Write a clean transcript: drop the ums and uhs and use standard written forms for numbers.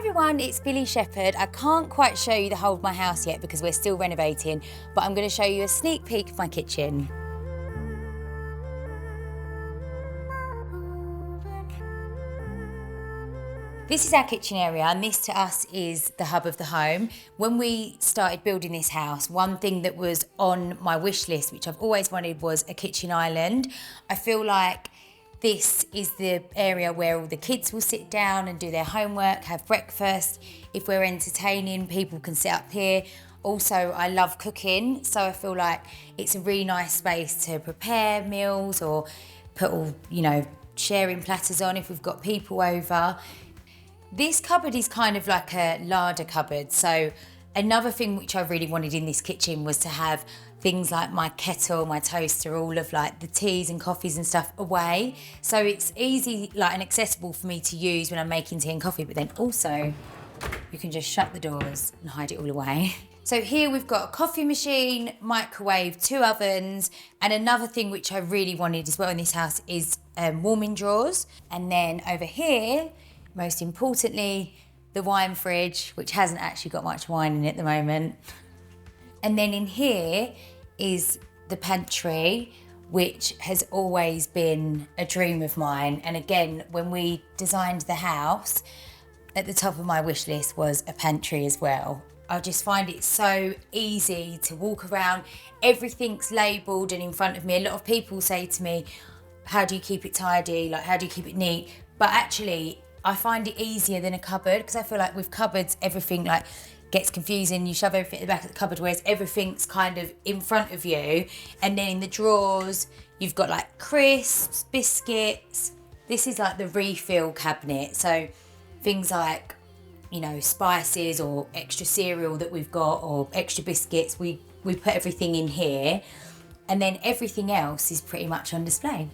everyone, it's Billie Shepherd. I can't quite show you the whole of my house yet because we're still renovating, but I'm going to show you a sneak peek of my kitchen. This is our kitchen area, and this to us is the hub of the home. When we started building this house, one thing that was on my wish list, which I've always wanted, was a kitchen island. I feel like this is the area where all the kids will sit down and do their homework, have breakfast. If we're entertaining, people can sit up here. Also, I love cooking, so I feel like it's a really nice space to prepare meals or put all, sharing platters on if we've got people over. This cupboard is kind of like a larder cupboard. So another thing which I really wanted in this kitchen was to have things like my kettle, my toaster, all of like the teas and coffees and stuff away. So it's easy and accessible for me to use when I'm making tea and coffee, but then also you can just shut the doors and hide it all away. So here we've got a coffee machine, microwave, 2 ovens, and another thing which I really wanted as well in this house is warming drawers. And then over here, most importantly, the wine fridge, which hasn't actually got much wine in it at the moment. And then in here is the pantry, which has always been a dream of mine. And again, when we designed the house, at the top of my wish list was a pantry as well. I just find it so easy to walk around. Everything's labelled and in front of me. A lot of people say to me, how do you keep it tidy? How do you keep it neat? But actually, I find it easier than a cupboard, because I feel like with cupboards, everything gets confusing. You shove everything at the back of the cupboard, whereas everything's kind of in front of you. And then in the drawers, you've got crisps, biscuits. This is the refill cabinet. So things like, spices or extra cereal that we've got or extra biscuits, we put everything in here. And then everything else is pretty much on display.